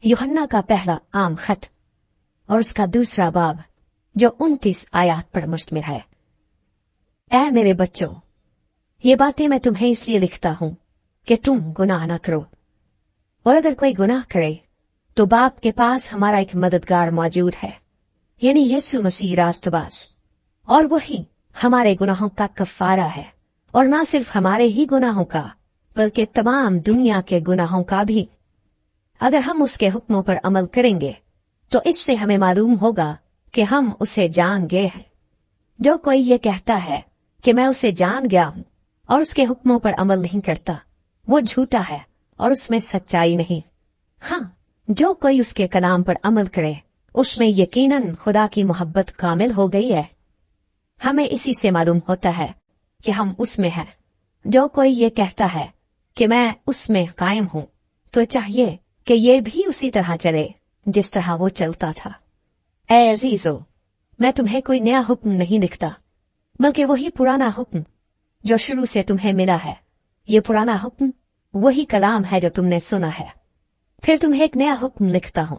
यूहन्ना का पहला आम खत और उसका दूसरा बाब जो 29 आयत पर मुश्तमिल है। ऐ मेरे बच्चों, ये बातें मैं तुम्हें इसलिए लिखता हूं कि तुम गुनाह न करो, और अगर कोई गुनाह करे तो बाप के पास हमारा एक मददगार मौजूद है, यानी यीशु मसीह रास्तबाज, और वही हमारे गुनाहों का कफारा है, और न सिर्फ हमारे ही गुनाहों का बल्कि तमाम दुनिया के गुनाहों का भी। अगर हम उसके हुक्मों पर अमल करेंगे तो इससे हमें मालूम होगा कि हम उसे जान गए हैं। जो कोई ये कहता है कि मैं उसे जान गया हूं और उसके हुक्मों पर अमल नहीं करता, वो झूठा है और उसमें सच्चाई नहीं। हाँ, जो कोई उसके कलाम पर अमल करे उसमें यकीनन खुदा की मोहब्बत कामिल हो गई है। हमें इसी से मालूम होता है कि हम उसमें हैं। जो कोई ये कहता है कि मैं उसमें कायम हूं, तो चाहिए कि ये भी उसी तरह चले जिस तरह वो चलता था। ऐ अजीजो, मैं तुम्हें कोई नया हुक्म नहीं लिखता, बल्कि वही पुराना हुक्म जो शुरू से तुम्हें मिला है। ये पुराना हुक्म वही कलाम है जो तुमने सुना है। फिर तुम्हें एक नया हुक्म लिखता हूं,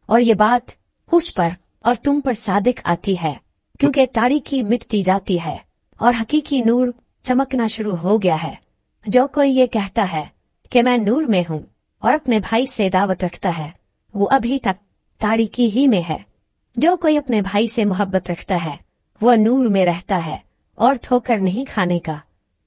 और ये बात उस पर और तुम पर सादिक आती है, क्योंकि तारीकी मिटती जाती है और हकीकी नूर चमकना शुरू हो गया है। जो कोई ये कहता है कि मैं नूर में हूं और अपने भाई से दावत रखता है, वो अभी तक तारीकी ही में है। जो कोई अपने भाई से मोहब्बत रखता है वो नूर में रहता है और ठोकर नहीं खाने का,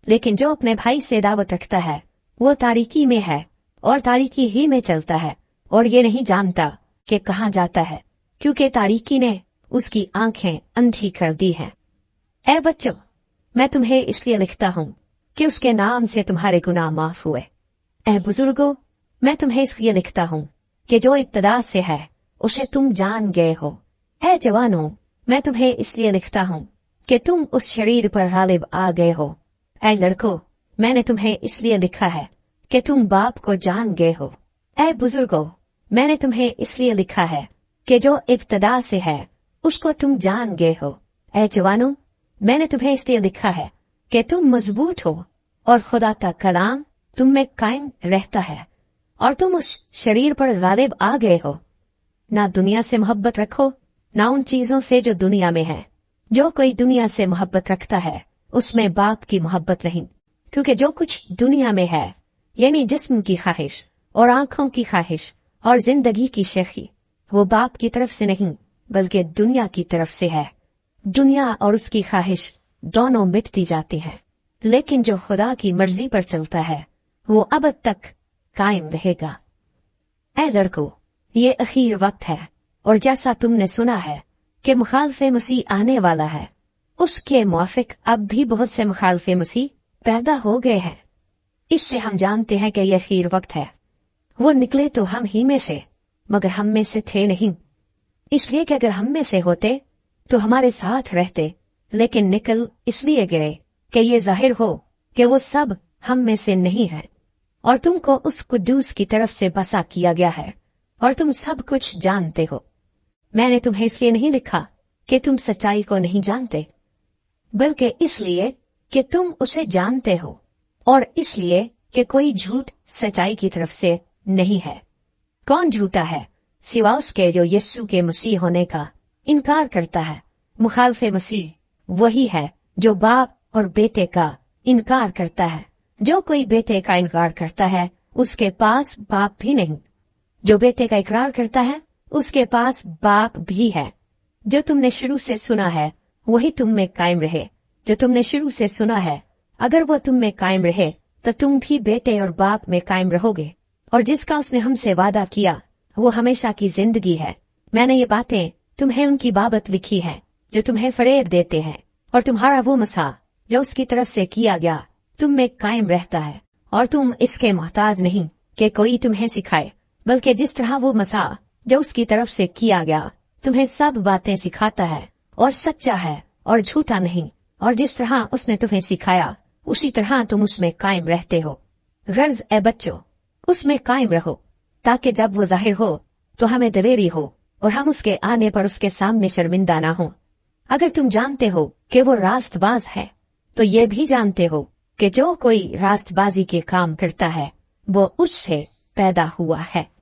लेकिन जो अपने भाई से दावत रखता है वो तारीकी में है और तारीकी ही में चलता है, और ये नहीं जानता कि कहाँ जाता है, क्योंकि तारीकी ने उसकी आंखें अंधी कर दी हैं। ऐ बच्चों, मैं तुम्हें इसलिए लिखता हूं कि उसके नाम से तुम्हारे गुनाह माफ हुए। ऐ बुजुर्गों, मैं तुम्हें इसलिए लिखता हूं कि जो इब्तदा से है उसे तुम जान गए हो। ऐ जवानों, मैं तुम्हें इसलिए लिखता हूं कि तुम उस शरीर पर गालिब आ गए हो। ऐ लड़कों, मैंने तुम्हें इसलिए लिखा है कि तुम बाप को जान गए हो। ऐ बुजुर्गों, मैंने तुम्हें इसलिए लिखा है कि जो इब्तदा से है उसको तुम जान गए हो। ऐ जवानों, मैंने तुम्हें इसलिए लिखा है कि तुम मजबूत हो और खुदा का कलाम तुम में कायम रहता है, और तुम उस शरीर पर गालिब आ गए हो। ना दुनिया से मोहब्बत रखो, ना उन चीजों से जो दुनिया में है। जो कोई दुनिया से मोहब्बत रखता है उसमें बाप की मोहब्बत नहीं, क्योंकि जो कुछ दुनिया में है, यानी जिस्म की ख्वाहिश और आंखों की ख्वाहिश और जिंदगी की शेखी, वो बाप की तरफ से नहीं बल्कि दुनिया की तरफ से है। दुनिया और उसकी ख्वाहिश दोनों मिटती जाती हैं, लेकिन जो खुदा की मर्जी पर चलता है वो अब तक कायम रहेगा। ऐ लड़कों, ये अखीर वक्त है, और जैसा तुमने सुना है कि मुखालफे मसीह आने वाला है, उसके मुआफिक अब भी बहुत से मुखालफे मसीह पैदा हो गए हैं। इससे हम जानते हैं कि यह अखीर वक्त है। वो निकले तो हम ही में से, मगर हम में से थे नहीं, इसलिए कि अगर हम में से होते तो हमारे साथ रहते, लेकिन निकल इसलिए गए कि ये जाहिर हो कि वो सब हम में से नहीं है। और तुमको उस कुद्दूस की तरफ से बसा किया गया है, और तुम सब कुछ जानते हो। मैंने तुम्हें इसलिए नहीं लिखा कि तुम सच्चाई को नहीं जानते, बल्कि इसलिए कि तुम उसे जानते हो, और इसलिए कि कोई झूठ सच्चाई की तरफ से नहीं है। कौन झूठा है सिवा उसके जो यीशु के मसीह होने का इनकार करता है। मुखालफे मसीह वही है जो बाप और बेटे का इनकार करता है। जो कोई बेटे का इनकार करता है उसके पास बाप भी नहीं। जो बेटे का इकरार करता है उसके पास बाप भी है। जो तुमने शुरू से सुना है वही तुम में कायम रहे। जो तुमने शुरू से सुना है अगर वो तुम में कायम रहे तो तुम भी बेटे और बाप में कायम रहोगे। और जिसका उसने हमसे वादा किया वो हमेशा की जिंदगी है। मैंने ये बातें तुम्हें उनकी बाबत लिखी है जो तुम्हें फरेब देते हैं, और तुम्हारा वो मसा जो उसकी तरफ से किया गया तुम में कायम रहता है। और तुम इसके मोहताज नहीं कि कोई तुम्हें सिखाए, बल्कि जिस तरह वो मसा जो उसकी तरफ से किया गया तुम्हें सब बातें सिखाता है और सच्चा है और झूठा नहीं। और जिस तरह उसने तुम्हें सिखाया उसी तरह तुम उसमें कायम रहते हो। गर्ज ए बच्चों, उसमें कायम रहो, ताकि जब वो जाहिर हो तो हमें दलेरी हो और हम उसके आने पर उसके सामने शर्मिंदा ना हो। अगर तुम जानते हो कि वो रास्तबाज है तो ये भी जानते हो कि जो कोई रास्तबाजी के काम करता है वो उससे पैदा हुआ है।